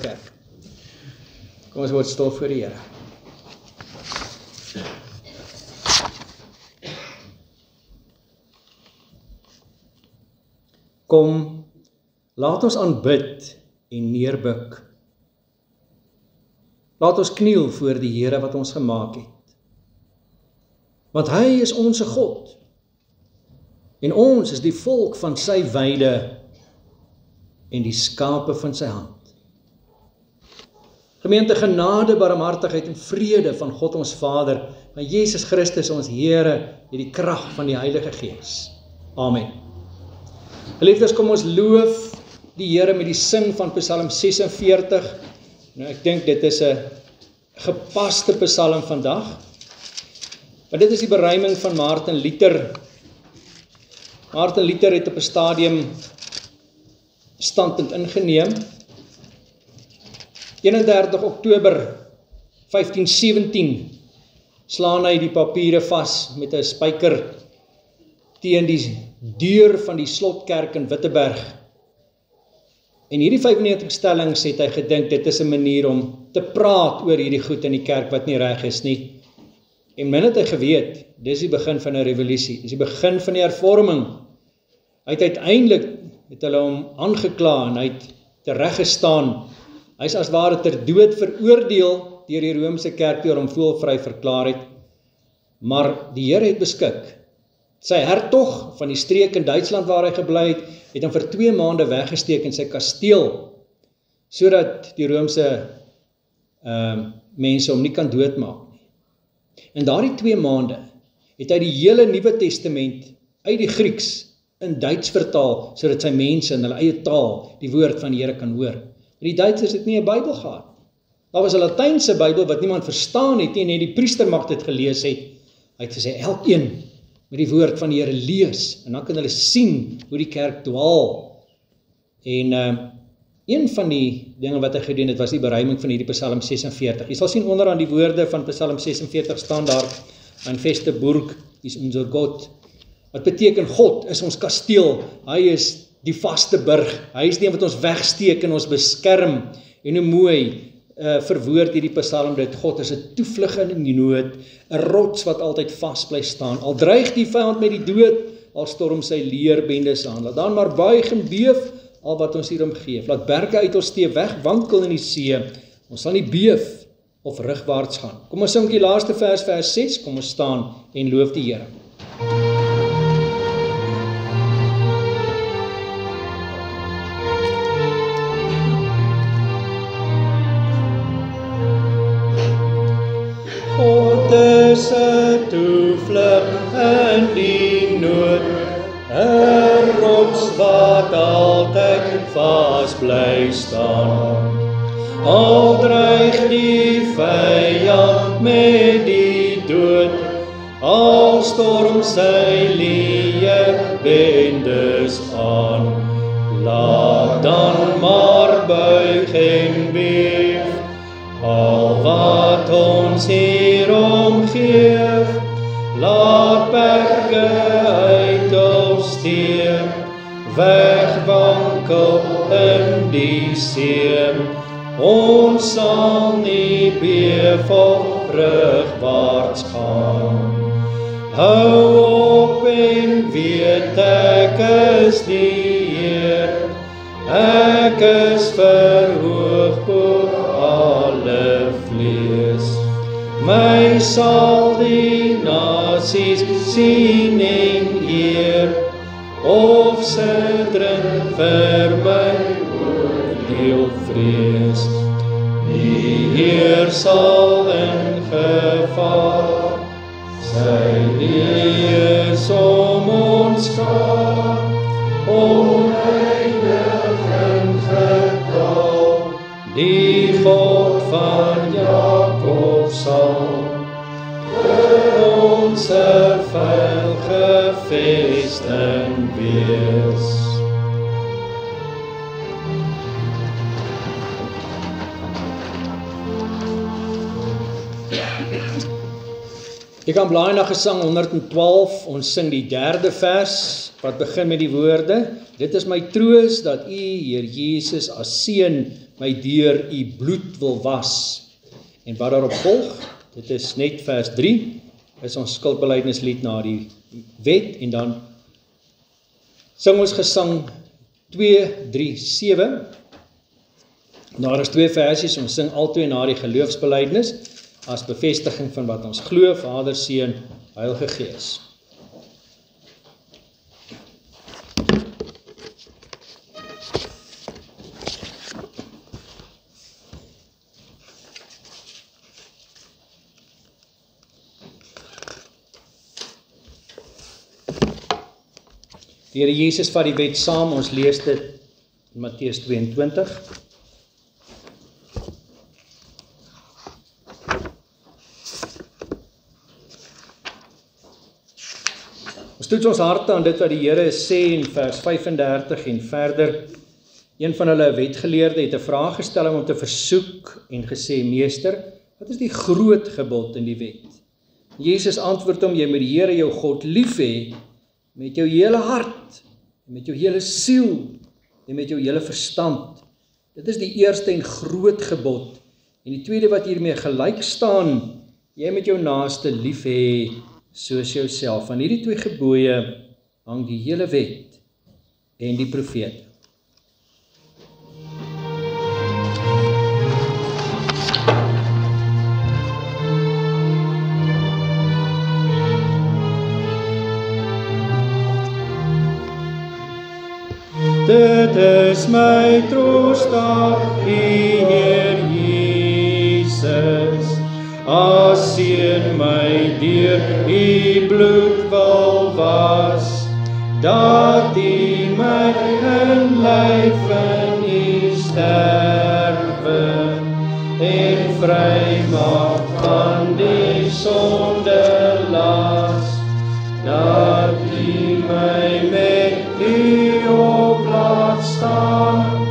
Kerk. Kom ons word stil voor die Here. Kom, laat ons aanbid en neerbuk. Laat ons kniel voor die Here wat ons gemaak het. Want hy is ons God. En ons is die volk van sy weide en die skape van sy hand. Gemeente, genade, barmhartigheid en vrede van God ons Vader, van Jesus Christus ons Here, en die krag van die Heilige Gees. Amen. Geliefdes, kom ons loof die Here met die sing van Psalm 46. Nou, ek dink dit is 'n gepaste psalm vandag. Maar dit is die beruiming van Martin Luther. Martin Luther het op 'n stadium standpunt ingeneem. 31 Oktober 1517 slaan hy die papiere vas met 'n spyker teen die deur van die slotkerk in Wittenberg. En hierdie 95 stellings het hy gedink, dit is 'n manier om te praat oor hierdie goed in die kerk wat nie reg is nie. En min het hy geweet, dis die begin van 'n revolusie, dis die begin van die hervorming. Hy het uiteindelik, het hulle hom aangekla en hy het tereggestaan. Hy is as ware ter dood veroordeel deur die Romeinse kerk deur hom voelvry verklaar het. Maar die Here het beskik. Sy hertog van die streek in Duitsland waar hy gebly het hom vir 2 maande weggesteek in sy kasteel, sodat die Romeinse mense hom nie kan doodmaak nie. In daardie 2 maande het hy die hele Nuwe Testament uit die Grieks in Duits vertaal, sodat sy mense in hulle eie taal die woord van die Here kan hoor. Die Duitsers het nie 'n Bybel gehad. Daar was 'n Latynse Bybel wat niemand verstaan het nie, en die priestermag dit gelees het. Hy het gesê, elkeen met die woord van die Here lees, en dan kan hulle sien hoe die kerk dwaal. En een van die dinge wat hy gedoen het, was die beruiming van hierdie Psalm 46. Jy sal sien onderaan die woorde van Psalm 46 staan daar, ein feste Burg is unser Gott. Wat beteken God is ons kasteel, hy is die vaste burg, hy is die wat ons wegsteek en ons beskerm, en hoe mooi verwoord hierdie Psalm dit, God is 'n toevlug in die nood, 'n rots wat altyd vas bly staan, al dreig die vyand met die dood, al storm sy leerbendes aan, laat dan maar buig en beef, al wat ons hier omgeef, laat berge uit ons steef wegwankel in die see, ons sal nie beef of rugwaarts gaan. Kom ons sing die laaste vers 6, kom ons staan en loof die Here. God is 'n toevlug in die nood, 'n rots wat altyd vas bly staan. Al dreig die vyand met die dood, al storm sy leerbendes aan, laat dan maar buig en beef, al wat ons hier omgeef, laat berge uit ons steek, wegwankel in die see, ons sal nie beef of rugwaarts gaan. Hou op en weet ek is die Heer, ek is verhoog bo alle vlees. My sal die nasies sien en eer, of sidderin vir my oordeel vrees. Die Heer sal in gevaar, sy lees om ons skaar, oneindig in getal, die God van Jakob sal vir ons 'n veilige vesting wees. Jy kan blaai na Gesang 112, ons sing die 3de vers, wat begin met die woorde, dit is my troos dat U, Heer Jesus, as seun my deur u bloed wil was. En wat daarop volg, dit is net vers 3, is ons skuldbelydenislied na die wet, en dan sing ons gesang 237, daar is 2 versies, ons sing altyd na die geloofsbelydenis, as bevestiging van wat ons glo, Vader, Seun, Heilige Gees. Die Here Jesus vat die wet saam, ons lees dit in Matteus 22. Ons toets ons harte aan dit wat die Here sê in vers 35 en verder. Een van hulle wetgeleerde het 'n vraag gestel om te versoek en gesê, Meester, wat is die groot gebod in die wet? Jesus antwoord hom, jy moet die Here jou God lief hê, met jou hele hart, met jou hele siel, en met jou hele verstand. Dit is die eerste en groot gebod. En die tweede wat hiermee gelyk staan, jy moet jou naaste lief hê, soos jouself. Van hierdie 2 gebooie hang die hele wet en die profete. Dit is my troostdag, Heer Jesus, as seën my deur u bloed wil was, dat u my in lyf in u sterwe, en vry maak van die sonde las, dat u my met u laat staan,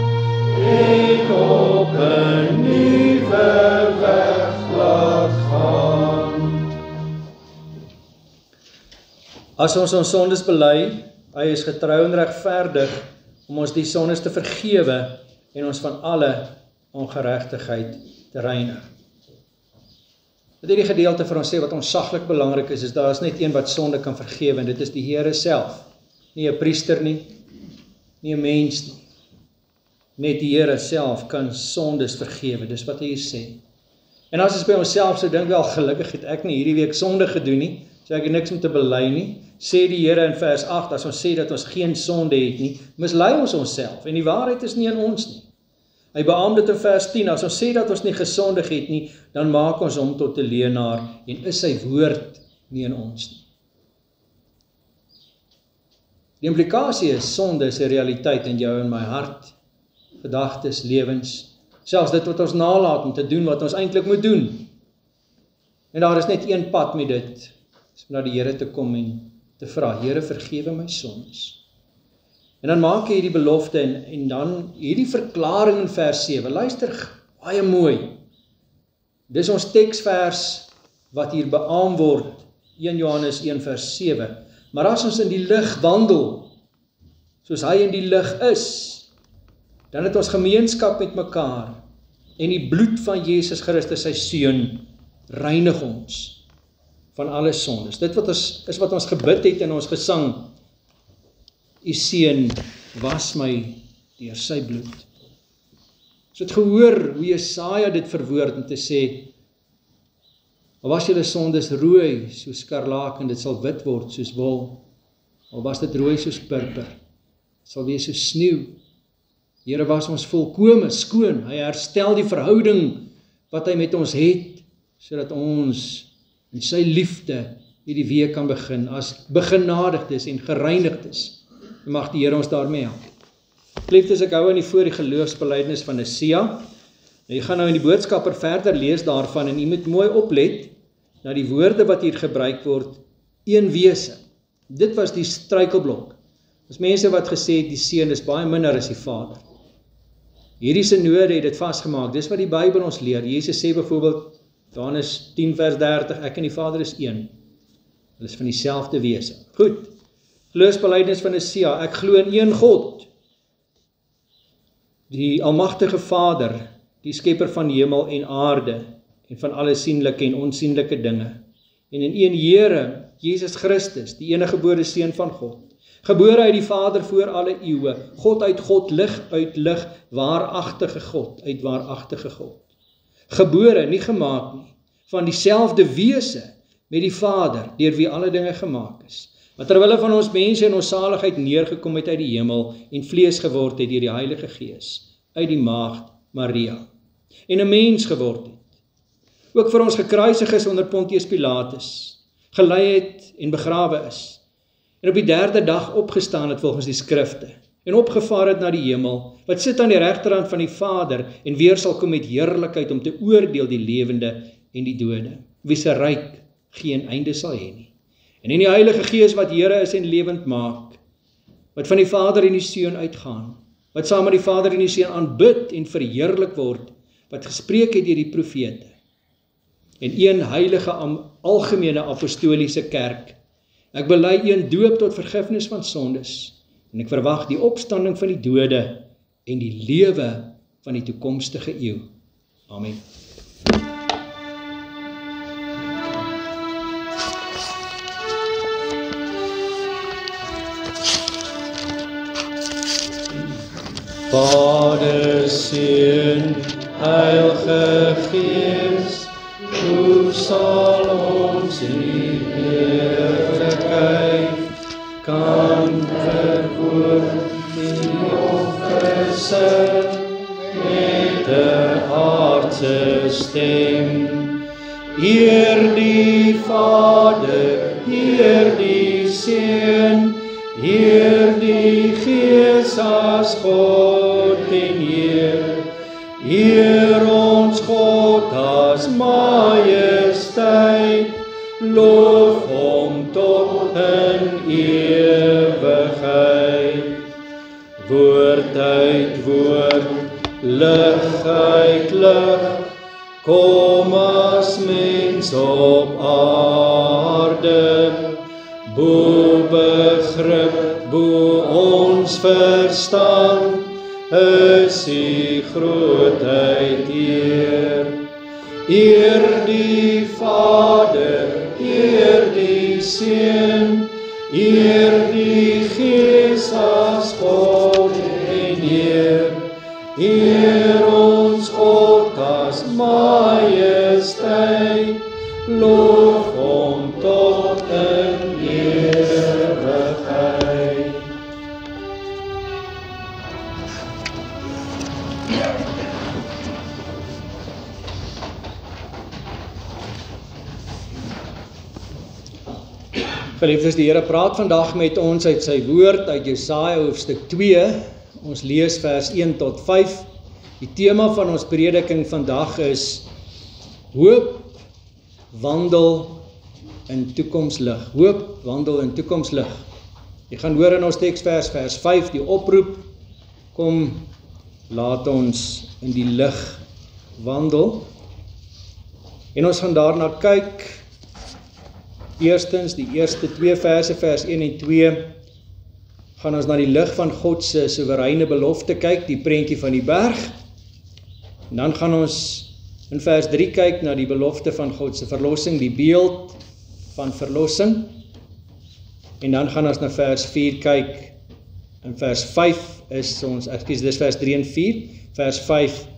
en op 'n nuwe weg laat gaan. As ons sondes bely, hy is getrou en regverdig om ons die sondes te vergewe en ons van alle ongeregtigheid te reinig. Wat hierdie gedeelte vir ons sê, wat ontsaglik belangrik is daar is net een wat sonde kan vergewe, en dit is die Here self. Nie 'n priester nie, nie 'n mens nie. Net die Here self kan sondes vergewe, dis wat hy hier sê. En as ons by onsself so dink, wel gelukkig het ek nie hierdie week sonde gedoen nie, so ek het niks om te bely nie, sê die Here in vers 8, as ons sê dat ons geen sonde het nie, mislei ons onsself, en die waarheid is nie in ons nie. Hy beamoed dit in vers 10, as ons sê dat ons nie gesondig het nie, dan maak ons hom tot 'n leienaar, en is sy woord nie in ons nie. Die implikasie is, sonde is 'n realiteit in jou en my hart, gedagtes, lewens, selfs dit wat ons nalat om te doen wat ons eintlik moet doen. En daar is net een pad met dit, is om na die Here te kom en te vra, Here, vergewe my sondes. En dan maak hy hierdie belofte en dan hierdie verklaring in vers 7, luister baie mooi. Dis ons teksvers wat hier beamoed word, 1 Johannes 1 vers 7. Maar as ons in die lig wandel, soos hy in die lig is, dan het ons gemeenskap met mekaar, en die bloed van Jesus Christus, sy Seun, reinig ons van alle sondes. Dit is wat ons gebid het in ons gesang, u Seun was my deur sy bloed. Ons het gehoor hoe Jesaja dit verwoord om te sê, al was julle sondes rooi soos skarlaken, dit sal wit word soos wol. Al was dit rooi soos purper, sal wees soos sneeu. Here was ons volkome skoon. Hy herstel die verhouding wat hy met ons het, sodat ons in sy liefde hierdie week kan begin, as begenadigdes en gereinigdes. En mag die Here ons daarmee help. Geliefdes, ek hou aan die voor die geloofsbelydenis van Nisea. Jy gaan nou in die boodskapper verder lees daarvan, en jy moet mooi oplet na die woorde wat hier gebruik word, een wese. Dit was die struikelblok. As mense wat gesê het, die Seun is baie minder as die Vader. Hierdie synode het dit vasgemaak, dis wat die Bybel ons leer. Jesus sê byvoorbeeld, Johannes 10 vers 30, ek en die Vader is een. Hulle is van dieselfde wese. Goed, geloofsbelydenis van Nisea, ek glo in een God, Die almagtige Vader, die skepper van hemel en aarde, en van alle sienlike en onsienlike dinge, en in een Here, Jesus Christus, die enige gebore Seun van God, gebore uit die Vader voor alle eeue, God uit God, lig uit lig, waaragtige God uit waaragtige God. Gebore, nie gemaak nie, van dieselfde wese met die Vader, deur wie alle dinge gemaak is, wat terwille van ons mense en ons saligheid neergekom het uit die hemel en vlees geword het deur die Heilige Gees, uit die maagd Maria, en 'n mens geword het, ook vir ons gekruisig is onder Pontius Pilatus, gelei het en begrawe is, en op die 3de dag opgestaan het volgens die skrifte, en opgevaar het na die hemel, wat sit aan die regterhand van die Vader, en weer sal kom met heerlikheid om te oordeel die lewende en die dode, wie se ryk geen einde sal hê nie. En in die Heilige Gees wat Here is en lewend maak, wat van die Vader en die Seun uitgaan, wat saam met die Vader en die Seun aanbid en verheerlik word, wat gespreek het deur die profete, en een heilige algemene apostoliese kerk. Ek bely een doop tot vergifnis van sondes, en ek verwag die opstanding van die dode en die lewe van die toekomstige eeu. Amen. Vader, Seun, Heilige Gees, hoe sal ons die heerlikheid kan verwoord die offerse met 'n aardse stem. Eer die Vader, eer die Seun, eer die Gees as God en Heer, eer ons God as majesteit, loof hom tot in ewigheid. Woord uit woord, lig uit lig, kom as mens op aarde, bo begrip, bo ons verstand, is die grootheid eer. Eer die Vader, eer die Seun, eer die Gees as God en Heer, eer ons God as majesteit, loof hom tot in ewigheid. Geliefdes, die Here praat vandag met ons uit sy woord, uit Jesaja hoofstuk 2, ons lees vers 1 tot 5. Die tema van ons prediking vandag is hoop, wandel in toekomslig. Hoop, wandel in toekomslig. Jy gaan hoor in ons teksvers, vers 5, die oproep, kom, laat ons in die lig wandel. En ons gaan daarna kyk. Eerstens, die eerste 2 verse, vers 1 en 2, gaan ons na die lig van God se soewereine belofte kyk, die prentjie van die berg. En dan gaan ons in vers 3 kyk na die belofte van God se verlossing, die beeld van verlossing. En dan gaan ons na vers 4 kyk. In vers 5 is ons, dis vers 3 en 4. Vers 5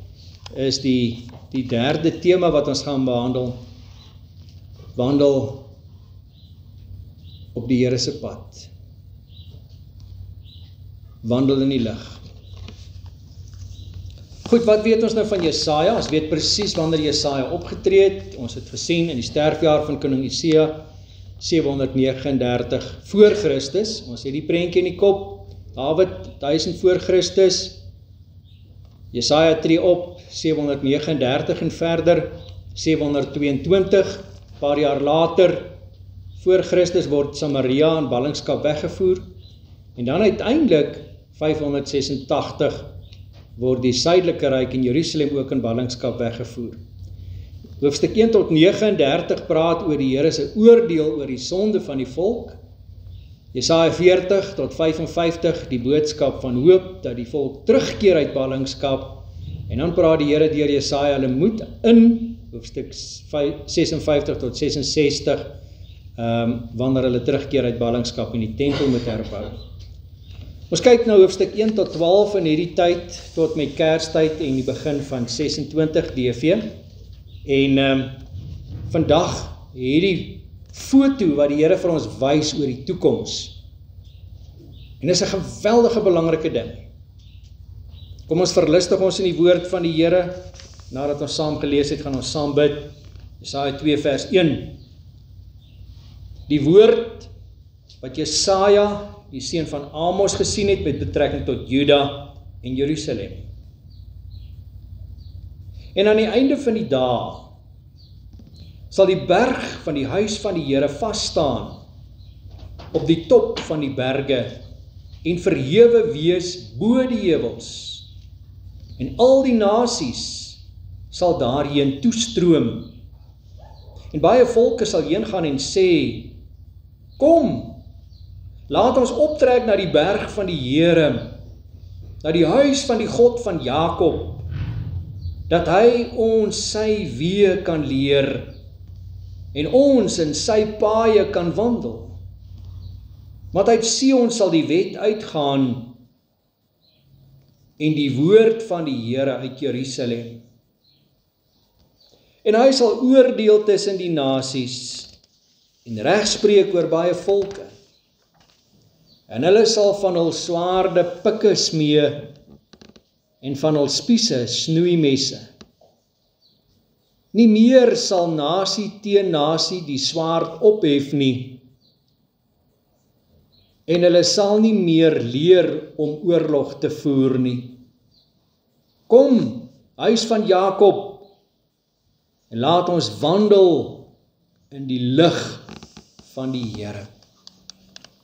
is die derde tema wat ons gaan behandel. Wandel op die Here se pad. Wandel in die lig. Goed, wat weet ons nou van Jesaja? Ons weet presies wanneer Jesaja opgetree het. Ons het gesien in die sterfjaar van koning Josia 739 voor Christus. Ons het die prentjie in die kop. Dawid 1000 voor Christus. Jesaja tree op 739 en verder 722. Paar jaar later voor Christus word Samaria in ballingskap weggevoer. En dan uiteindelik 586 word die suidelike ryk en Jerusalem ook in ballingskap weggevoer. Hoofstuk 1 tot 39 praat oor die Here se oordeel oor die sonde van die volk. Jesaja 40 tot 55, die boodskap van hoop, dat die volk terugkeer uit ballingskap, en dan praat die Here deur Jesaja, hulle moet in hoofstuk 56 tot 66, wanneer hulle terugkeer uit ballingskap en die tempel moet herbou. Ons kyk nou hoofstuk 1 tot 12 in hierdie tyd, tot met Kerstyd en die begin van 26 DV, en vandag hierdie foto wat die Here vir ons wys oor die toekoms. En dis 'n geweldige belangrike ding. Kom ons verlustig ons in die woord van die Here. Nadat ons saam gelees het, gaan ons saam bid. Jesaja 2 vers 1. Die woord wat Jesaja, die seun van Amos, gesien het met betrekking tot Juda en Jerusalem. En aan die einde van die dae sal die berg van die huis van die Here vas staan op die top van die berge en verhewe wees bo die heuwels. En al die nasies sal daarheen toestroom. En baie volke sal heen gaan en sê, kom, laat ons optrek na die berg van die Here, na die huis van die God van Jakob, dat hy ons sy weë kan leer, en ons in sy paaie kan wandel. Want uit Sion sal die wet uitgaan, en die woord van die Here uit Jerusalem. En hy sal oordeel tussen die nasies, en regspreek oor baie volke. En hulle sal van hul swaarde pikke smee, en van hul spiese snoeimesse. Nie meer sal nasie teen nasie die swaard ophef nie, en hulle sal nie meer leer om oorlog te voer nie. Kom, huis van Jakob, en laat ons wandel in die lig van die Here.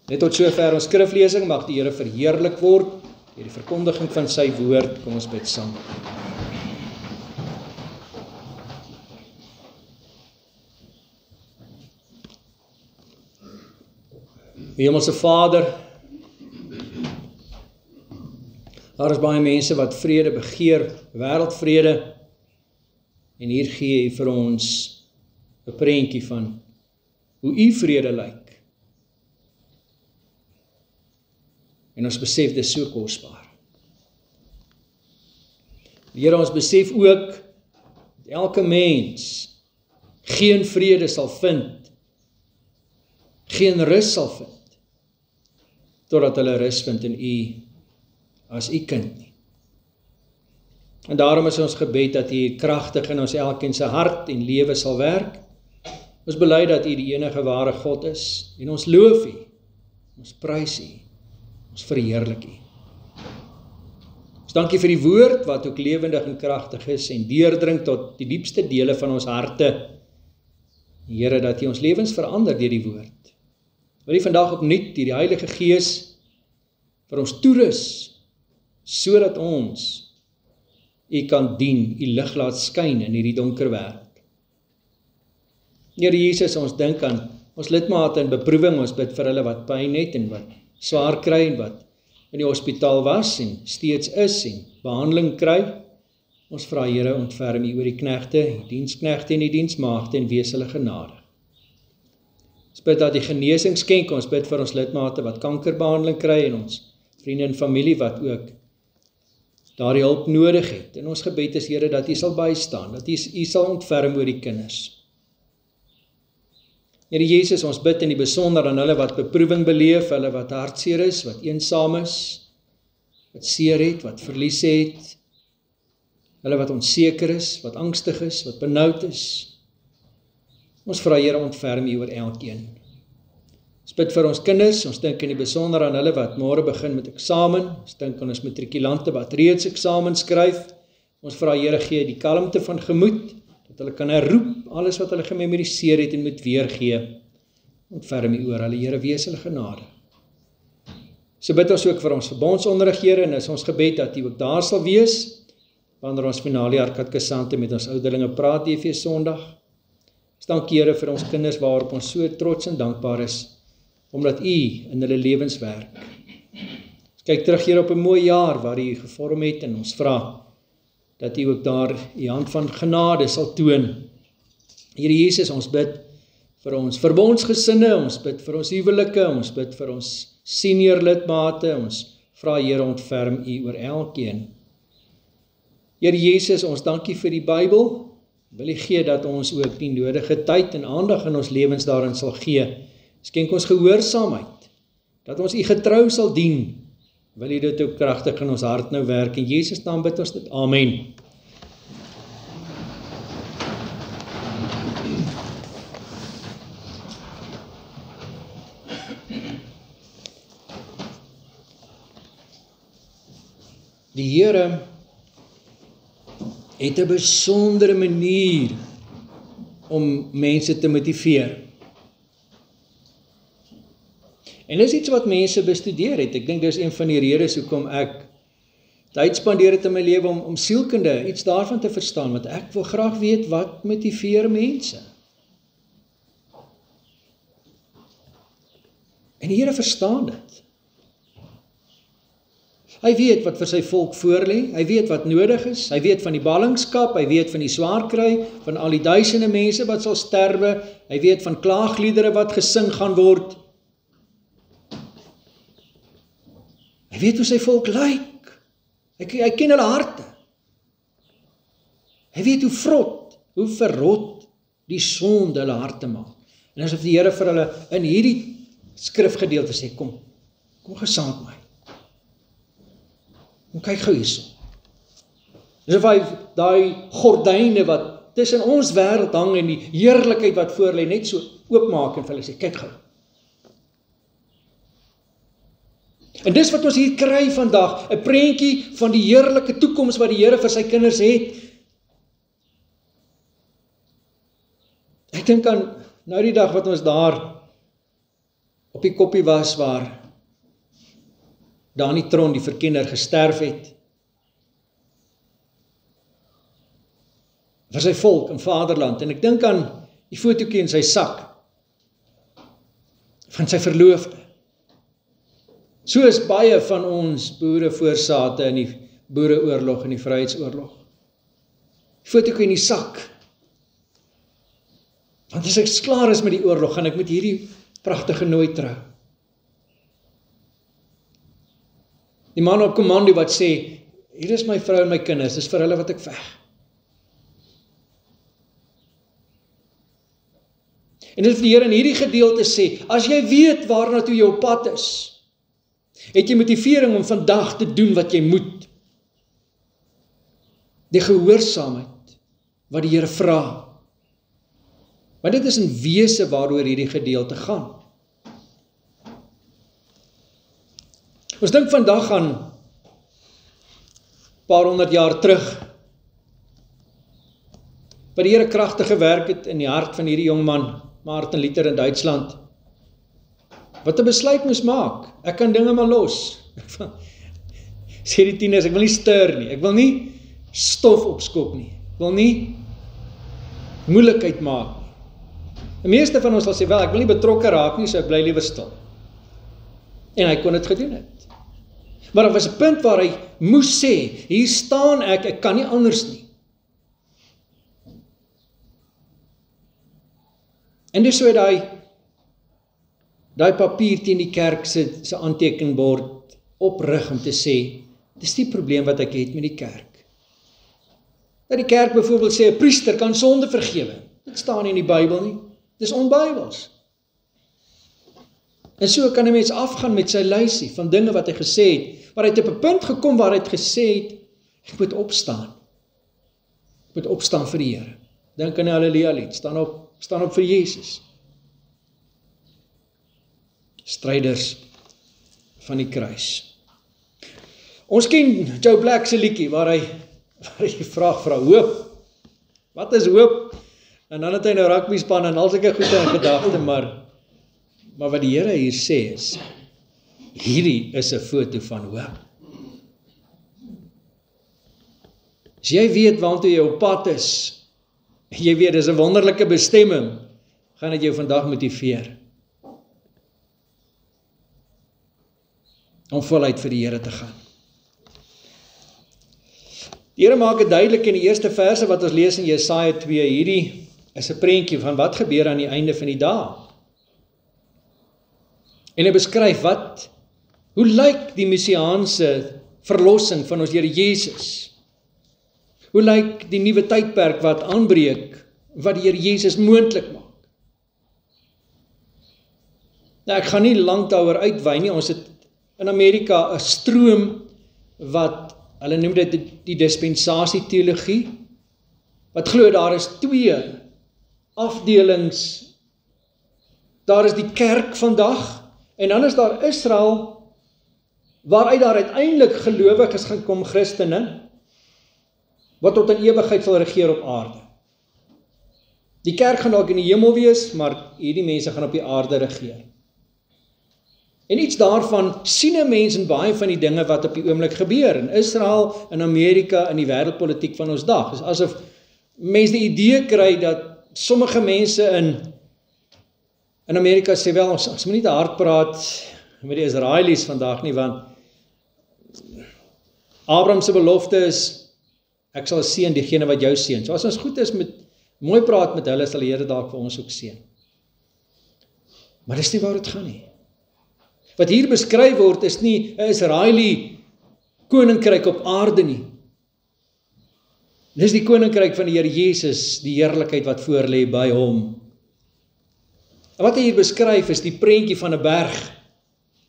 Net tot sover ons skriflesing, mag die Here verheerlik word deur die verkondiging van sy woord. Kom ons bid saam. Hemelse Vader, daar is baie mense wat vrede begeer, wêreldvrede, en hier gee U vir ons 'n prentjie van hoe U vrede lyk. En ons besef dit is so kosbaar. Here, ons besef ook dat elke mens geen vrede sal vind, geen rus sal vind, totdat hulle rus vind in U as U kind nie. En daarom is ons gebed dat U kragtig in ons elkeen se hart en lewe sal werk. Ons bely dat U die enige ware God is, en ons loof U, ons prys U, ons verheerlik U. Ons dank U vir die woord wat ook lewendig en kragtig is en deurdring tot die diepste dele van ons harte. Here, dat U ons lewens verander deur die woord. Wil U vandag opnuut deur die Heilige Gees vir ons toerus, sodat ons U kan dien, U lig laat skyn in hierdie donker wêreld. Here Jesus, ons dink aan ons lidmate in beproewing, ons bid vir hulle wat pyn het en wat swaar kry en wat in die hospitaal was en steeds is en behandeling kry. Ons vra Here, ontferm U oor die knegte, die diensknegte en die diensmaagde en wees hulle genadig. Ons bid dat die genesing skenk, ons bid vir ons lidmate wat kankerbehandeling kry en ons vriende en familie wat ook daardie hulp nodig het. En ons gebed is, Here, dat U sal bystaan, dat U sal ontferm oor die kinders. Here Jesus, ons bid in die besonder aan hulle wat beproewing beleef, hulle wat hartseer is, wat eensaam is, wat seer het, wat verlies het, hulle wat onseker is, wat angstig is, wat benoud is. Ons vra Here, ontferm U oor elkeen. Ons bid vir ons kinders, ons dink in die besonder aan hulle wat môre begin met eksamen, ons dink aan ons matrikulante wat reeds eksamen skryf. Ons vra Here, gee die kalmte van gemoed, dat hulle kan herroep alles wat hulle gememoriseer het en moet weergee. Ontferm U oor hulle, Here, wees hulle genade. So bid ons ook vir ons verbondsonderrig, Here, en is ons gebed dat U ook daar sal wees, wanneer ons finalie katekesante met ons ouderlinge praat DV Sondag. Ons dank Here vir ons kinders waarop ons so trots en dankbaar is. omdat U in hulle lewens werk. Ons kyk terug hier op 'n mooi jaar waar U gevorm het en ons vra dat U ook daar U hand van genade sal toon. Here Jesus, ons bid vir ons verbondsgesinne, ons bid vir ons huwelike, ons bid vir ons senior lidmate, ons vra Here ontferm U oor elkeen. Here Jesus, ons dankie vir die Bybel, wil U gee dat ons ook die nodige tyd en aandag in ons lewens daarin sal gee. Skenk ons gehoorsaamheid, dat ons U getrou sal dien, wil U dit ook kragtig in ons hart nou werk, in Jesus naam bid ons dit, amen. Die Here het 'n besondere manier om mense te motiveer. En dis iets wat mense bestudeer het. Ek dink dis een van die redes hoekom ek tyd spandeer het in my lewe om sielkunde, iets daarvan te verstaan, want ek wil graag weet wat motiveer mense. En die Here verstaan dit. Hy weet wat vir sy volk voorlê, hy weet wat nodig is, hy weet van die ballingskap, hy weet van die swaar kry, van al die duisende mense wat sal sterwe, hy weet van klaagliedere wat gesing gaan word. Hy weet hoe sy volk lyk, hy ken hulle harte. Hy weet hoe vrot, hoe verrot die sonde hulle harte maak. En asof die Here vir hulle in hierdie skrifgedeelte sê, kom gesaam met my. Kom kyk gou hierso. Dis of hy daai gordyne wat tussen ons wêreld hang en die heerlikheid wat voor lê net so oopmaak en vir hulle sê, kyk gou. En dis wat ons hier kry vandag, 'n prentjie van die heerlike toekoms wat die Here vir sy kinders het. Ek dink aan nou die dag wat ons daar op die koppie was waar Dani Tron, die verkenner, gesterf het. Vir sy volk en vaderland. En ek dink aan die fotootjie in sy sak van sy verloofde. So is baie van ons boere voorsate in die boereoorlog en die vryheidsoorlog. Die fotootjie in die sak. Want as ek klaar is met die oorlog, gaan ek met hierdie pragtige nooi trou. Die man op kommando wat sê, hier is my vrou en my kinders, dis vir hulle wat ek veg. En dit is die Here in hierdie gedeelte sê, as jy weet waarna toe jy op pad is, het jy motivering om vandag te doen wat jy moet. Die gehoorsaamheid wat die Here vra. Want dit is in wese waaroor hierdie gedeelte gaan. Ons dink vandag aan paar honderd jaar terug, wat die Here kragtig gewerk het in die hart van hierdie jong man, Martin Luther in Duitsland, wat 'n besluit moes maak. Ek kan dinge maar los. Sê die tieners, ek wil nie stir nie, ek wil nie stof opskop nie, ek wil nie moeilikheid maak nie. Die meeste van ons sal sê, wel, ek wil nie betrokke raak nie, so ek bly liewer stil. En hy kon dit gedoen het. Maar daar was 'n punt waar hy moes sê, hier staan ek kan nie anders nie. En dis so het daai papier teen die kerk se aantekenbord oprig om te sê, dis die probleem wat ek het met die kerk. Dat die kerk byvoorbeeld sê, 'n priester kan sonde vergewe. Dit staan nie in die Bybel nie. Dis onbybels. En so kan 'n mens afgaan met sy lysie van dinge wat hy gesê het, maar hy het op 'n punt gekom waar hy het gesê het, ek moet opstaan. Ek moet opstaan vir die Here. Dink aan die Halleluja lied, staan op vir Jesus. Stryders van die kruis. Ons ken Joe Black se liedjie waar hy die vraag vra, hoop. Wat is hoop? En dan het hy nou rugby span en al sulke goede in gedagte, maar wat die Here hier sê is, hierdie is 'n foto van hoop. As jy weet waartoe jy op pad is, jy weet, dis 'n wonderlike bestemming, gaan dit jou vandag motiveer. om voluit vir die Here te gaan. Die Here maak dit duidelik in die eerste verse wat ons lees in Jesaja 2, hierdie is 'n prentjie van wat gebeur aan die einde van die dae. En hy beskryf hoe lyk die messiaanse verlossing van ons Here Jesus? Hoe lyk die nuwe tydperk wat aanbreek, wat die Here Jesus moontlik maak? Nou, ek gaan nie lank daaroor uitwy nie, ons het in Amerika 'n stroom wat, hulle noem dit die dispensasieteologie, wat glo daar is 2 afdelings, daar is die kerk vandag, en dan is daar Israel, waaruit daar uiteindelik gelowiges gaan kom, Christene, wat tot in ewigheid sal regeer op aarde. Die kerk gaan dalk in die hemel wees, maar hierdie mense gaan op die aarde regeer. En iets daarvan sien 'n mens in baie van die dinge wat op die oomblik gebeur, in Israel, in Amerika, in die wêreldpolitiek van ons dag. Dit is asof mense die idee kry dat sommige mense in Amerika sê, wel, ons moet nie te hard praat met die Israelies vandag nie, want Abraham se belofte is, ek sal seën diegene wat jou seën. So as ons goed is met mooi praat met hulle, sal die Here dalk vir ons ook seën. Maar dis nie waar dit gaan nie. Wat hier beskryf word is nie 'n Israeli koninkryk op aarde nie. Dis die koninkryk van die Here Jesus, die heerlikheid wat voor lê by hom. En wat hy hier beskryf is die prentjie van 'n berg.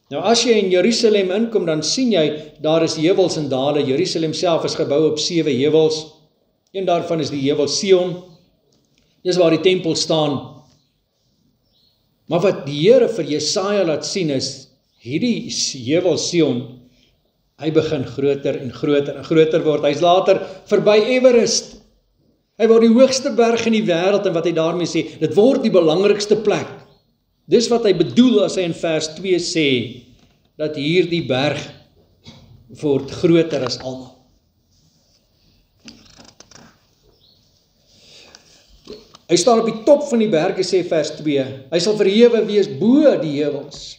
Nou as jy in Jerusalem inkom, dan sien jy, daar is heuwels en dale. Jerusalem self is gebou op 7 heuwels. Een daarvan is die heuwel Sion. Dis waar die tempel staan. Maar wat die Here vir Jesaja laat sien is, hierdie heuwel Sion, hy begin groter en groter en groter word. Hy's later verby Everest. Hy word die hoogste berg in die wêreld, en wat hy daarmee sê, dit word die belangrikste plek. Dis wat hy bedoel as hy in vers 2 sê, dat hierdie berg word groter as almal. Hy staan op die top van die berge, sê vers 2, hy sal verhewe wees bo die heuwels.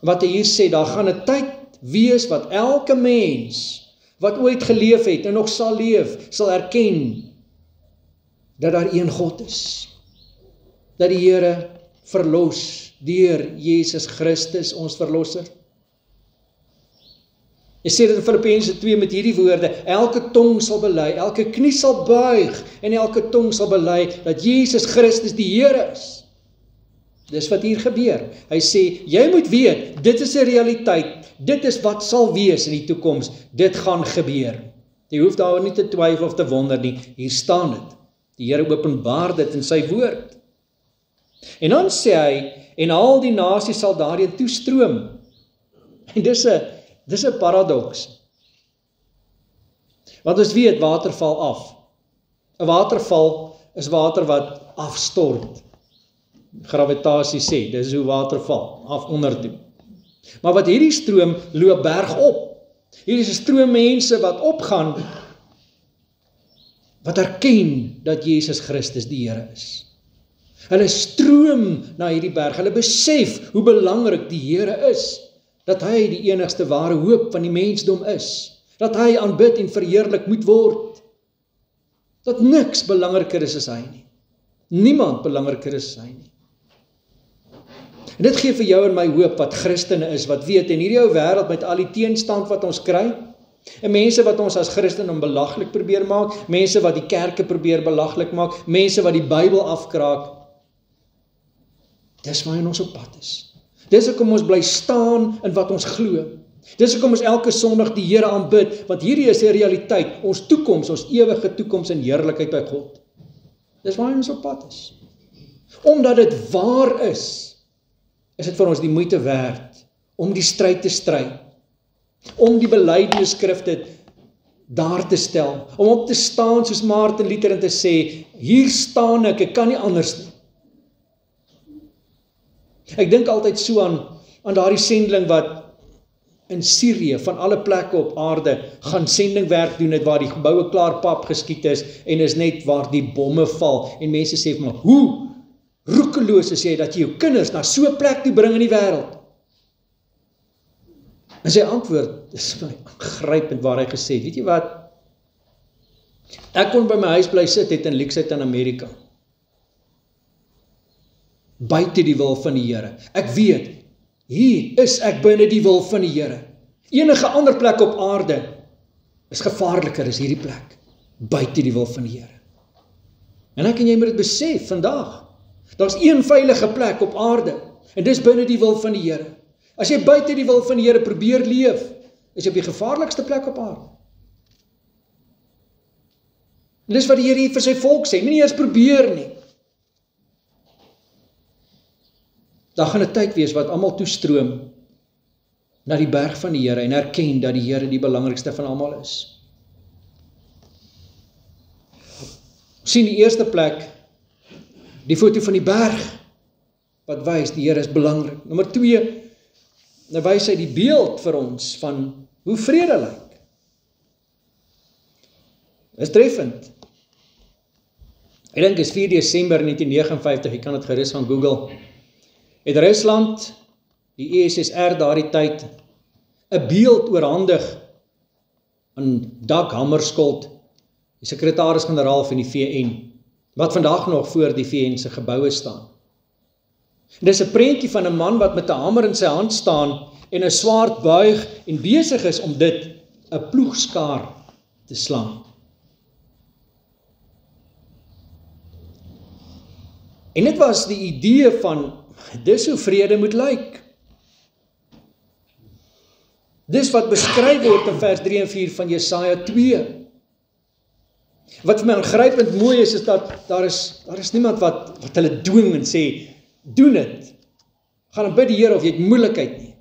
Wat hy hier sê, daar gaan 'n tyd wees wat elke mens wat ooit geleef het en nog sal leef, sal erken dat daar een God is. Dat die Here verlos deur Jesus Christus, ons verlosser. Hy sê dit in Filippense 2 met hierdie woorde, elke tong sal bely, elke knie sal buig en elke tong sal bely dat Jesus Christus die Here is. Dis wat hier gebeur. Hy sê, jy moet weet, dit is 'n realiteit, dit is wat sal wees in die toekoms, dit gaan gebeur. Jy hoef daaroor nie te twyfel of te wonder nie, hier staan dit. Die Here openbaar dit in sy woord. En dan sê hy, en al die nasies sal daarheen toestroom. En dis 'n paradoks. Want ons weet, water val af. 'n waterval is water wat afstort. Gravitasie sê, dis hoe water val, af onder toe. Maar wat hierdie stroom loop berg op. Hier is 'n stroom mense wat opgaan, wat erken dat Jesus Christus die Here is. Hulle stroom na hierdie berg, hulle besef hoe belangrik die Here is, dat hy die enigste ware hoop van die mensdom is, dat hy aanbid en verheerlik moet word, dat niks belangriker is as hy nie, niemand belangriker is as hy nie. En dit gee vir jou en my hoop wat Christene is, wat weet, in hierdie ou wêreld met al die teenstand wat ons kry, en mense wat ons as Christen belaglik probeer maak, mense wat die kerke probeer belaglik maak, mense wat die Bybel afkraak, dis waar ons op pad is. Dis hoekom ons bly staan in wat ons glo. Dis hoekom ons elke Sondag die Here aanbid, want hierdie is 'n realiteit, ons toekoms, ons ewige toekoms in heerlikheid by God. Dis waar ons op pad is. Omdat dit waar is dit vir ons die moeite werd om die stryd te stry, om die belydenisskrifte daar te stel, om op te staan soos Martin Luther en te sê, hier staan ek kan nie anders nie. Ek dink altyd so aan daardie sendeling wat in Sirië, van alle plekke op aarde, gaan sendingwerk doen het, waar die geboue klaar pap geskiet is, en is net waar die bomme val, en mense sê vir my, hoe roekeloos is jy, dat jy jou kinders na so 'n plek toe bring in die wêreld? En sy antwoord, dis my aangrypend waar hy gesê het, weet jy wat, ek kon by my huis bly sit het in Lexington in Amerika, buite die wil van die Here. Ek weet, hier is ek binne die wil van die Here. Enige ander plek op aarde is gevaarliker as hierdie plek, buite die wil van die Here. En ek en jy moet dit besef vandag, daar's een veilige plek op aarde, en dis binne die wil van die Here. As jy buite die wil van die Here probeer leef, is jy op die gevaarlikste plek op aarde. En dis wat die Here hier vir sy volk sê, moenie eers probeer nie. Daar gaan 'n tyd wees wat almal toestroom na die berg van die Here en erken dat die Here die belangrikste van almal is. Sien die eerste plek, die foto van die berg, wat wys die Here is belangrik. Nommer 2, nou wys hy die beeld vir ons van hoe vrede lyk. Is treffend. Ek dink is 4 Desember 1959, jy kan dit gerus gaan Google, het Rusland, die USSR daardie tyd, 'n beeld oorhandig aan Dag Hammarskjöld, die sekretaris-generaal van die VN, wat vandag nog voor die VN se geboue staan. En dis 'n prentjie van 'n man wat met 'n hamer in sy hand staan en 'n swaard buig en besig is om dit 'n ploegskaar te slaan. En dit was die idee van, dis hoe vrede moet lyk. Dis wat beskryf word in vers 3 en 4 van Jesaja 2. Wat vir my aangrypend mooi is dat daar is niemand wat hulle dwing en sê, doen dit. Gaan en bid die Here of jy het moeilikheid nie.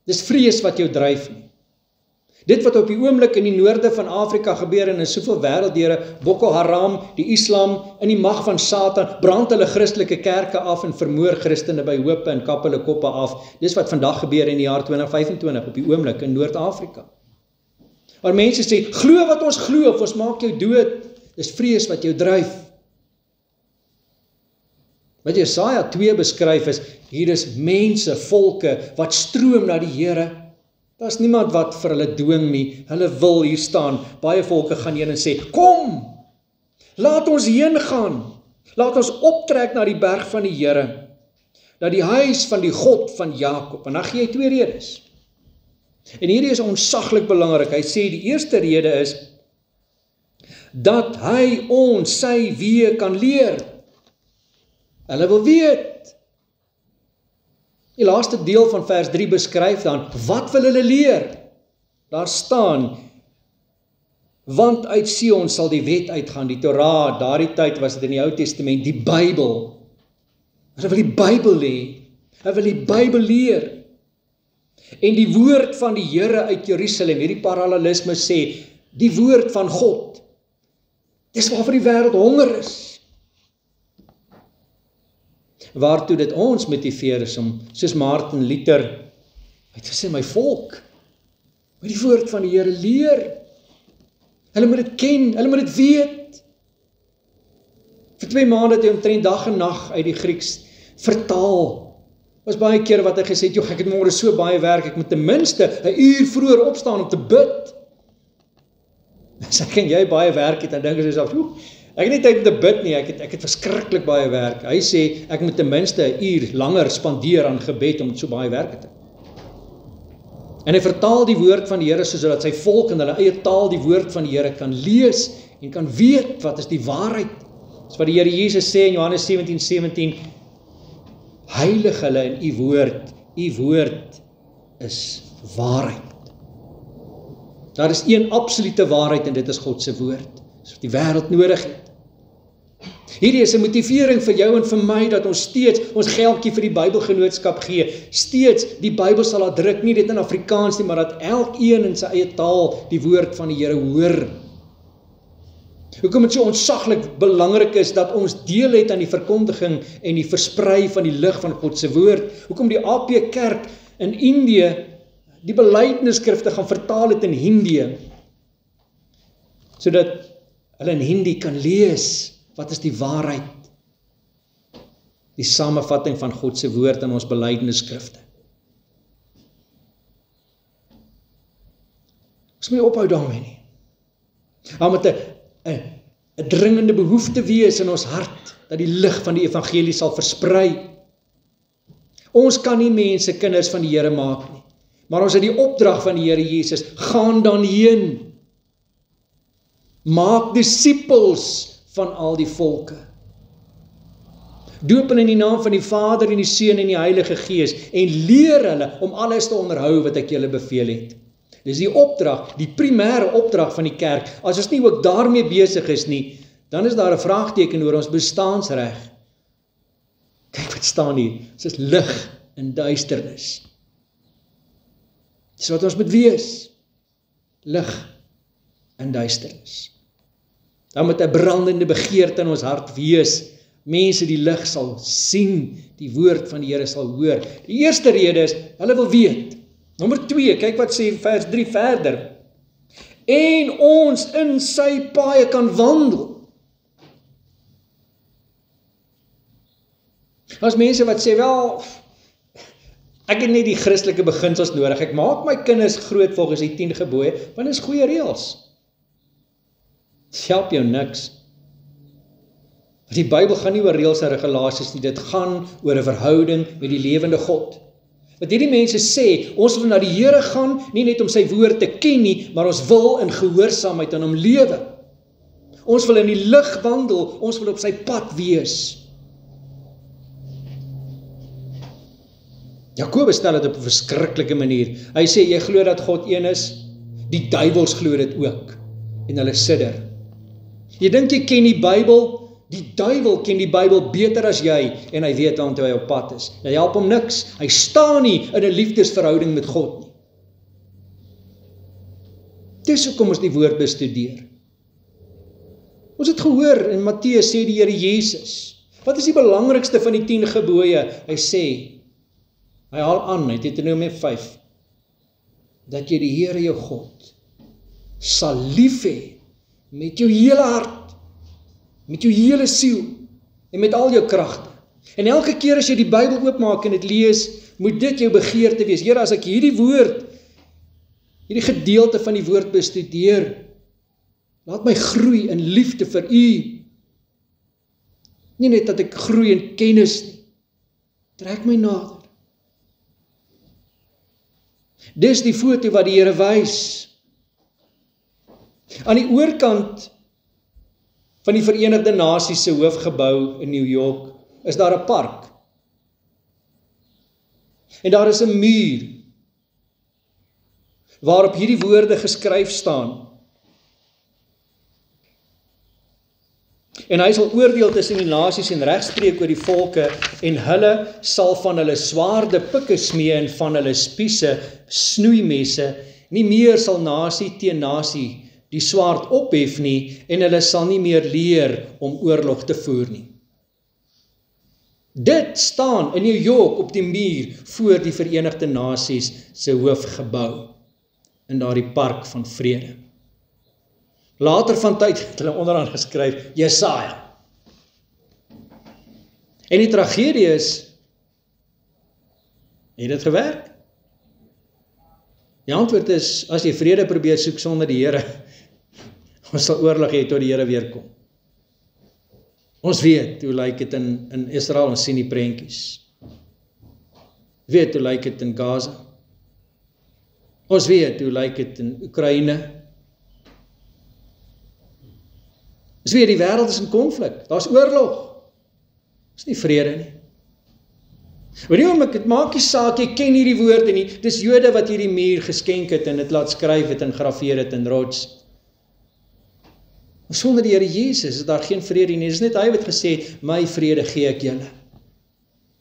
Dis vrees wat jou dryf nie. Dit wat op die oomblik in die noorde van Afrika gebeur en in soveel wêrelddeure, Boko Haram, die Islam, in die mag van Satan, brand hulle Christelike kerke af en vermoor Christene by hope en kap hulle koppe af. Dis wat vandag gebeur in die jaar 2025 op die oomblik in Noord-Afrika. Waar mense sê, glo wat ons glo of ons maak jou dood. Dis vrees wat jou dryf. Wat Jesaja 2 beskryf is, hier is mense, volke, wat stroom na die Here. Daar's niemand wat vir hulle dwing nie, hulle wil hier staan. Baie volke gaan heen en sê, kom, laat ons heen gaan, laat ons optrek na die berg van die Here, na die huis van die God van Jakob. En dan gee hy 2 redes. En hierdie is ontsaglik belangrik. Hy sê die eerste rede is, dat hy ons sy weë kan leer. Hulle wil weet. Die laaste deel van vers 3 beskryf dan, wat wil hulle leer? Daar staan, want uit Sion sal die wet uitgaan, die Torah, daardie tyd was dit in die Ou Testament, die Bybel. Hulle wil die Bybel hê, hulle wil die Bybel leer. En die woord van die Here uit Jerusalem, hierdie parallelisme sê, die woord van God, dis waarvoor die wêreld honger is. Waartoe dit ons motiveer is om, soos Martin Luther, hy het gesê, my volk, moet die woord van die Here leer. Hulle moet dit ken, hulle moet dit weet. Vir 2 maande het hy omtrent dag en nag uit die Grieks vertaal. Was baie keer wat hy gesê het, joh, ek het môre so baie werk, ek moet ten minste 'n uur vroeër opstaan om te bid. As ek en jy baie werk het, dan dink jy self, joh, ek het nie tyd om te bid nie, ek het verskriklik baie werk. Hy sê, ek moet ten minste 'n uur langer spandeer aan gebed, om so baie werk te doen. En hy vertaal die woord van die Here, sodat sy volk in hulle eie taal die woord van die Here kan lees, en kan weet, wat is die waarheid. Dis wat die Here Jesus sê in Johannes 17:17, heilig hulle in u woord is waarheid. Daar is een absolute waarheid, en dit is God se woord. Dis wat die wêreld nodig het. Hierdie is 'n motivering vir jou en vir my, dat ons steeds ons geldjie vir die Bybelgenootskap gee, steeds die Bybel sal laat druk, nie dit in Afrikaans nie, maar dat elkeen in sy eie taal die woord van die Here hoor. Hoekom dit so ontsaglik belangrik is, dat ons deel het aan die verkondiging en die versprei van die lig van God se woord. Hoekom die AP Kerk in Indië die belydenisskrifte gaan vertaal het in Hindi, sodat hulle in Hindi kan lees, wat is die waarheid? Die samevatting van God se woord in ons belydenisskrifte. Ons moet nie ophou daarmee nie. Daar moet 'n dringende behoefte wees in ons hart, dat die lig van die evangelie sal versprei. Ons kan nie mense kinders van die Here maak nie, maar ons het die opdrag van die Here Jesus, gaan dan heen, maak disippels van al die volke. Doop hulle in die naam van die Vader en die Seun en die Heilige Gees en leer hulle om alles te onderhou wat ek julle beveel het. Dis die opdrag, die primêre opdrag van die kerk. As ons nie ook daarmee besig is nie, dan is daar 'n vraagteken oor ons bestaansreg. Kyk wat staan hier, dit is lig in duisternis. Dis wat ons moet wees, lig in duisternis. Dan moet 'n brandende begeerte in ons hart wees, mense die lig sal sien, die woord van die Here sal hoor. Die eerste rede is, hulle wil weet. Nommer 2, kyk wat sê vers 3 verder. En ons in sy paaie kan wandel. As mense wat sê, wel, ek het net die Christelike beginsels nodig, ek maak my kinders groot volgens die 10 gebooie, want dit is goeie reëls. Dit help jou niks. Die Bybel gaan nie oor reëls en regulasies nie, dit gaan oor 'n verhouding met die lewende God. Wat hierdie mense sê, ons wil na die Here gaan, nie net om sy woord te ken nie, maar ons wil in gehoorsaamheid aan hom lewe. Ons wil in die lig wandel, ons wil op sy pad wees. Jakobus stel dit op 'n verskriklike manier. Hy sê, jy glo dat God een is, die duiwels glo dit ook, en hulle sidder. Jy dink jy ken die Bybel, die duiwel ken die Bybel beter as jy, en hy weet waartoe hy op pad is. Jy help hom niks, hy staan nie in 'n liefdesverhouding met God nie. Dis hoekom ons die woord bestudeer. Ons het gehoor, in Matteus sê die Here Jesus, wat is die belangrikste van die 10 gebooie? Hy sê, hy haal aan, uit Deuteronomium 5, dat jy die Here jou God sal lief hê met jou hele hart, met jou hele siel en met al jou kragte. En elke keer as jy die Bybel oopmaak en dit lees, moet dit jou begeerte wees. Here, as ek hierdie woord, hierdie gedeelte van die woord bestudeer, laat my groei in liefde vir U. Nie net dat ek groei in kennis nie. Trek my nader. Dis die foto wat die Here wys. Aan die oorkant van die Verenigde Nasies se hoofgebou in New York is daar 'n park. En daar is 'n muur waarop hierdie woorde geskryf staan. En hy sal oordeel tussen die nasies en regspreek oor die volke, en hulle sal van hulle swaarde pikke smee en van hulle spiese snoeimesse. Nie meer sal nasie teen nasie die swaard ophef nie, en hulle sal nie meer leer om oorlog te voer nie. Dit staan in New York op die muur voor die Verenigde Nasies se hoofgebou, in daardie park van vrede. Later van tyd het hulle onderaan geskryf, Jesaja. En die tragedie is, het dit gewerk? Die antwoord is, as jy vrede probeer soek sonder die Here, ons sal oorlog hê tot die Here weer kom. Ons weet hoe lyk dit in Israel, ons sien die prentjies. Weet hoe lyk dit in Gaza. Ons weet hoe lyk dit in Oekraïne. Ons weet die wêreld is in konflik, daar's oorlog. Dis nie vrede nie. Maar nie, dit maak nie saak, jy ken hierdie woorde nie. Dis Jode wat hierdie muur geskenk het en dit laat skryf het en grafeer het in rots. Sonder die Here Jesus is daar geen vrede nie. Dis net hy wat gesê het, my vrede gee ek julle.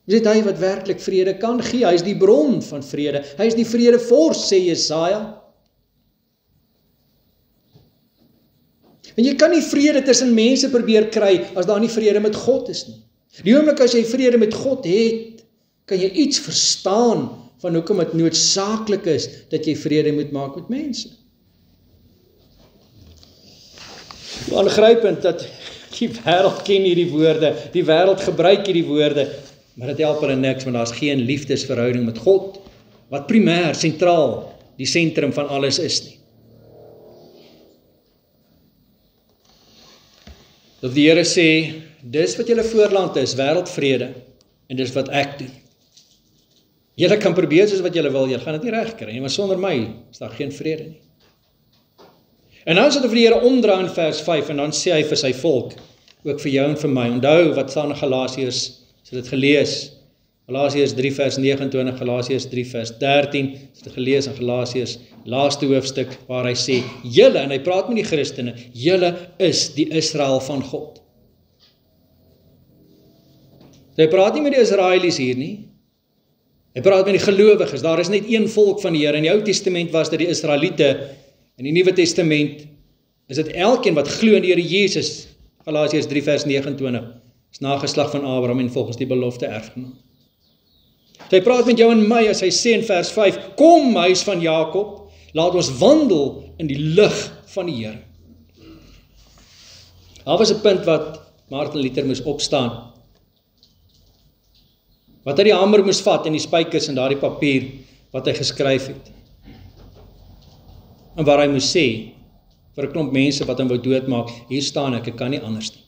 Dis net hy wat werklik vrede kan gee. Hy is die bron van vrede. Hy is die vredevors, sê Jesaja. En jy kan nie vrede tussen mense probeer kry as daar nie vrede met God is nie. Die oomblik as jy vrede met God het, kan jy iets verstaan van hoekom dit noodsaaklik is dat jy vrede moet maak met mense. Aangrypend dat die wêreld ken hierdie woorde, die wêreld gebruik hierdie woorde, maar dit help hulle niks, want daar's geen liefdesverhouding met God, wat primêr, sentraal, die sentrum van alles is nie. Dat die Here sê, dis wat julle voorland is, wêreldvrede, en dis wat ek doen. Julle kan probeer soos wat julle wil, julle gaan dit nie reg kry nie, maar sonder my is daar geen vrede nie. En nou sit hy vir die Here omdraai in vers 5, en dan sê hy vir sy volk, ook vir jou en vir my, onthou wat staan in Galasiërs, as jy dit gelees, Galasiërs 3 vers 29, Galasiërs 3 vers 13, as jy dit gelees in Galasiërs, laaste hoofstuk, waar hy sê, julle, en hy praat met die Christene, julle is die Israel van God. Hy praat nie met die Israelies hier nie, hy praat met die gelowiges, daar is net een volk van die Here, in die Ou Testament was dit die Israeliete, in die Nuwe Testament is dit elkeen wat glo in die Here Jesus, Galasiërs 3 vers 29, is nageslag van Abraham en volgens die belofte erfgenaam. Hy praat met jou en my as hy sê in vers 5, kom huis van Jakob, laat ons wandel in die lig van die Here. Daar was 'n punt wat Martin Luther moes opstaan, wat hy die hamer moes vat en die spykers en daardie papier wat hy geskryf het. En waar hy moes sê, vir 'n klomp mense wat hom wou doodmaak, hier staan ek kan nie anders nie.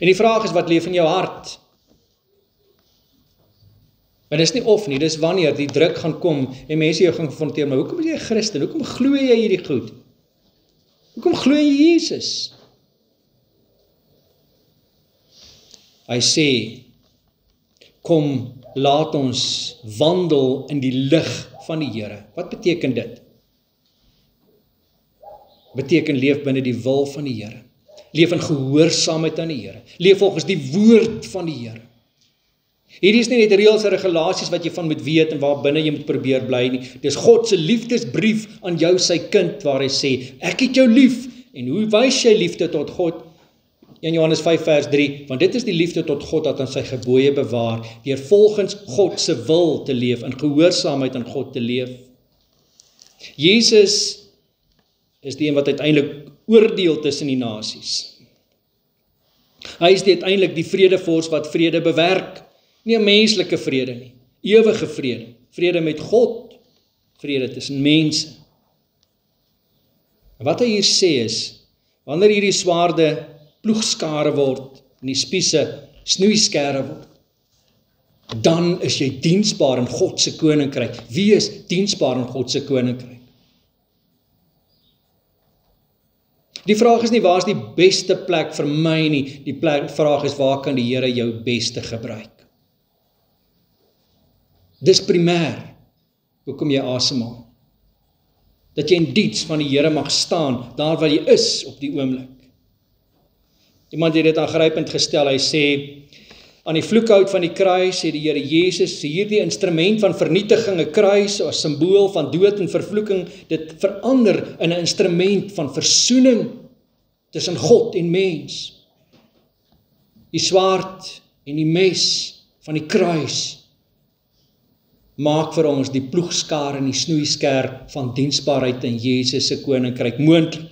En die vraag is, wat leef in jou hart? Maar dis nie of nie, dis wanneer die druk gaan kom en mense jou gaan konfronteer, maar hoekom is jy 'n Christen? Hoekom glo jy hierdie goed? Hoekom glo jy Jesus? Hy sê, kom, laat ons wandel in die lig van die Here. Wat beteken dit? Beteken leef binne die wil van die Here. Leef in gehoorsaamheid aan die Here. Leef volgens die woord van die Here. Hierdie is nie net reëls en regulasies wat jy van moet weet en waar binne jy moet probeer bly nie. Dis God se liefdesbrief aan jou, sy kind, waar hy sê, ek het jou lief. En hoe wys jy liefde tot God? 1 Johannes 5 vers 3, want dit is die liefde tot God dat ons sy gebooie bewaar, deur volgens God se wil te leef, in gehoorsaamheid aan God te leef. Jesus is die een wat uiteindelik oordeel tussen die nasies. Hy is uiteindelik die vredevors wat vrede bewerk, nie 'n menslike vrede nie, ewige vrede, vrede met God, vrede tussen mense. En wat hy hier sê is, wanneer hierdie swaarde ploegskare word, en die spiese snoeiskere word, dan is jy diensbaar in God se koninkryk. Wie is diensbaar in God se koninkryk? Die vraag is nie, waar is die beste plek vir my nie, die vraag is, waar kan die Here jou beste gebruik? Dis primêr, hoekom jy asemhaal. Dat jy in diens van die Here mag staan, daar waar jy is op die oomblik. Iemand het dit aangrypend gestel, hy sê, aan die vloekhout van die kruis sê die Here Jesus, hierdie instrument van vernietiging, 'n kruis as simbool van dood en vervloeking, dit verander in 'n instrument van versoening tussen God en mens. Die swaard en die mes van die kruis maak vir ons die ploegskaar en die snoeisker van diensbaarheid in Jesus se koninkryk moontlik.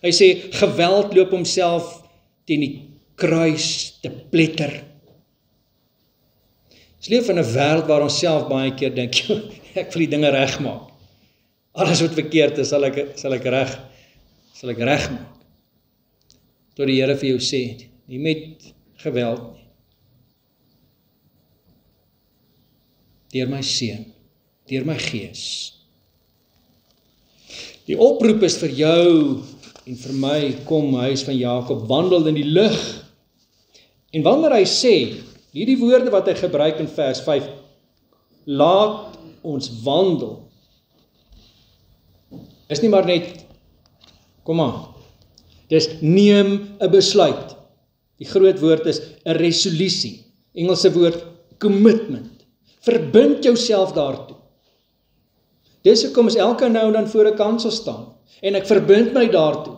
Hy sê, geweld loop homself teen die kruis te pletter. Ons leef in 'n wêreld waar ons self baie keer dink, ek wil die dinge regmaak. Alles wat verkeerd is, sal ek regmaak. Tot die Here vir jou sê, nie met geweld nie. Deur my seun, deur my gees. Die oproep is vir jou en vir my, kom huis van Jakob, wandel in die lig. En wanneer hy sê, hierdie woorde wat hy gebruik in vers 5, laat ons wandel, is nie maar net, kom aan, dis neem 'n besluit. Die groot woord is 'n resolusie, Engelse woord commitment. Verbind jouself daartoe. Dis hoekom is elke nou en dan voor 'n kansel staan, en ek verbind my daartoe,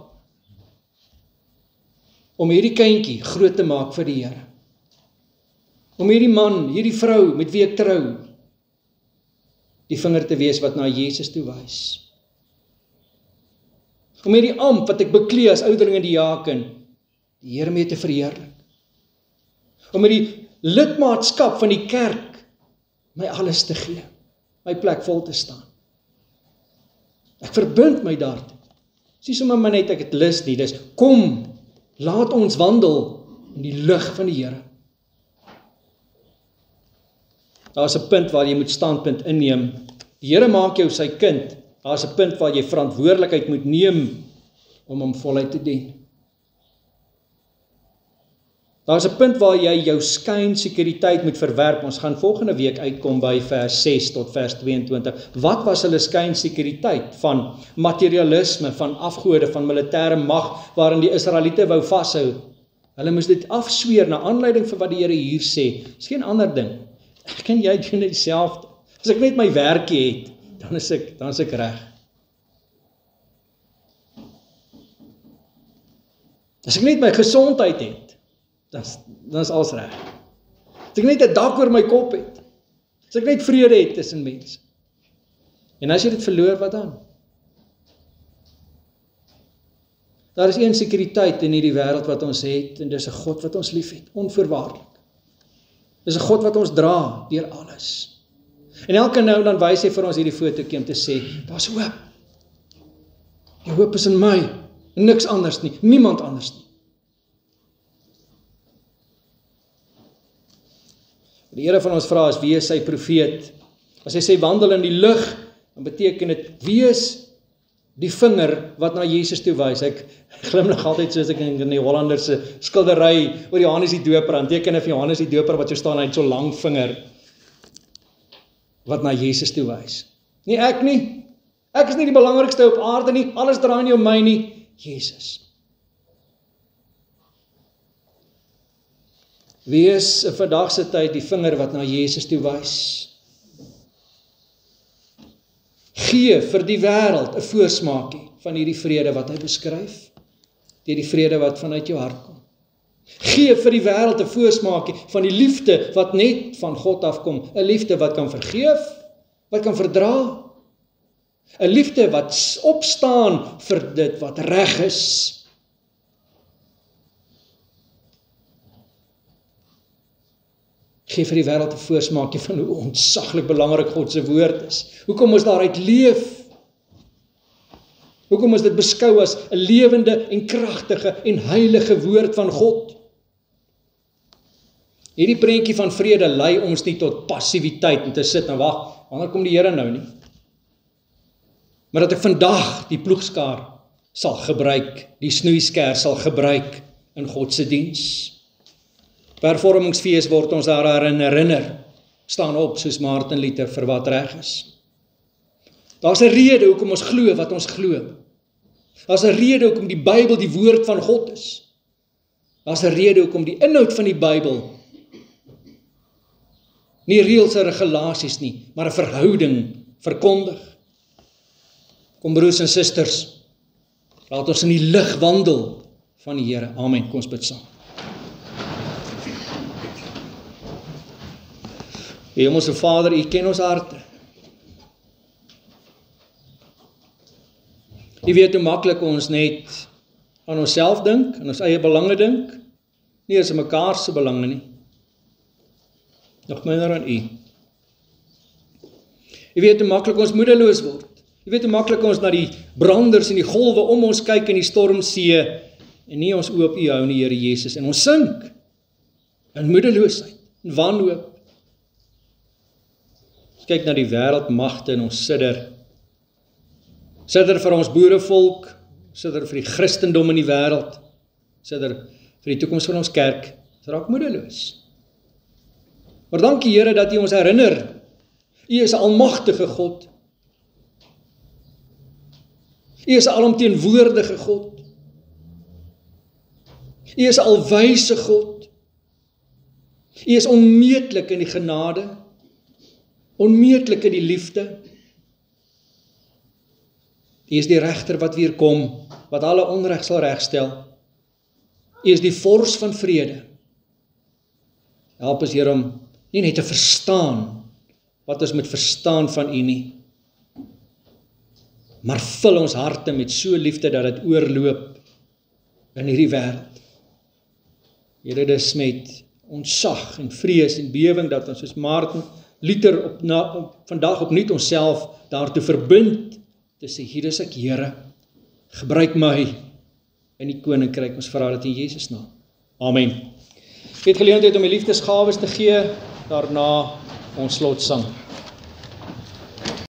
om hierdie kindjie groot te maak vir die Here. Om hierdie man, hierdie vrou met wie ek trou, die vinger te wees wat na Jesus toe wys. Om hierdie ampt wat ek beklee as ouderling in die diaken, die Here mee te verheerlik. Om hierdie lidmaatskap van die kerk my alles te gee, my plek vol te staan. Ek verbind my daartoe. Dis nie sommer maar net ek het lus nie, dis kom, laat ons wandel in die lig van die Here. Daar is 'n punt waar jy moet standpunt inneem. Die Here maak jou sy kind. Daar is 'n punt waar jy verantwoordelikheid moet neem om hom voluit te dien. Daar is 'n punt waar jy jou skynsekuriteit moet verwerp. Ons gaan volgende week uitkom by vers 6 tot vers 22. Wat was hulle skynsekuriteit? Van materialisme, van afgode, van militêre mag, waarin die Israeliete wou vashou. Hulle moes dit afsweer na aanleiding vir wat die Here hier sê. Dis geen ander ding. Ek en jy doen dieselfde. As ek net my werkie het, dan is ek reg. As ek net my gesondheid het, dan is alles reg. As ek net 'n dak oor my kop het, as ek net vrede het tussen mense. En as jy dit verloor, wat dan? Daar is een sekuriteit in hierdie wêreld wat ons het, en dis 'n God wat ons liefhet, onvoorwaardelik. Dis 'n God wat ons dra deur alles. En elke nou dan wys hy vir ons hierdie fotootjie om te sê, daar's hoop. Die hoop is in my, en niks anders nie, niemand anders nie. Die Here van ons vra is, wie is sy profeet? As hy sê wandel in die lig, dan beteken dit wees die vinger wat na Jesus toe wys. Ek glimlag altyd soos ek in die Hollanderse skildery oor Johannes die Doper, aan teken van Johannes die Doper wat so staan, hy het so lang vinger wat na Jesus toe wys. Nie ek nie. Ek is nie die belangrikste op aarde nie. Alles draai nie om my nie. Jesus. Wees in vandag se tyd die vinger wat na Jesus toe wys. Gee vir die wêreld 'n voorsmaakie van hierdie vrede wat hy beskryf, deur die vrede wat vanuit jou hart kom. Gee vir die wêreld 'n voorsmaakie van die liefde wat net van God afkom, 'n liefde wat kan vergeef, wat kan verdra, 'n liefde wat opstaan vir dit wat reg is. Gee vir die wêreld 'n voorsmaakie van hoe ontsaglik belangrik God se woord is. Hoekom ons daaruit leef. Hoekom ons dit beskou as 'n lewende en kragtige en heilige woord van God. Hierdie prentjie van vrede lei ons nie tot passiwiteit om te sit en wag, wanneer kom die Here nou nie? Maar dat ek vandag die ploegskaar sal gebruik, die snoeisker sal gebruik in God se diens. Hervormingsfees word ons daaraan herinner, staan op soos Martin Luther vir wat reg is. Daar's 'n rede hoekom ons glo wat ons glo. Daar's 'n rede hoekom die Bybel die woord van God is. Daar's 'n rede hoekom die inhoud van die Bybel nie reëls en regulasies nie, maar 'n verhouding verkondig. Kom broers en susters, laat ons in die lig wandel van die Here. Amen. Kom ons bid saam. Hemelse Vader, U ken ons harte. U weet hoe maklik ons net aan onsself dink, aan ons eie belange dink, nie eens aan mekaar se belange nie. Nog minder aan U. U weet hoe maklik ons moedeloos word. U weet hoe maklik ons na die branders en die golwe om ons kyk in die stormsee en nie ons oë op U hou nie, Here Jesus, en ons sink in moedeloosheid, in wanhoop. Ons kyk na die wêreldmagte en ons sidder. Sidder vir ons boerevolk, sidder vir die Christendom in die wêreld, sidder vir die toekoms van ons kerk. Ons raak moedeloos. Maar dankie Here dat U ons herinner, U is 'n almagtige God. U is 'n alomteenwoordige God. U is 'n alwyse God. U is onmeetlik in die genade, onmeetlik in die liefde. U is die regter wat weer kom, wat alle onreg sal regstel. U is die vors van vrede. Help ons Here om nie net te verstaan wat ons moet verstaan van U nie, maar vul ons harte met so liefde dat dit oorloop in hierdie wêreld. Here, dis met ontsag en vrees en bewering dat ons soos Martin Luther vandag opnuut onsself daartoe verbind te sê, hier is ek Here, Gebruik my in die koninkryk. Ons vra dit in Jesus naam. Amen. Ek het geleentheid om die liefdesgawes te gee, daarna ons slotsang.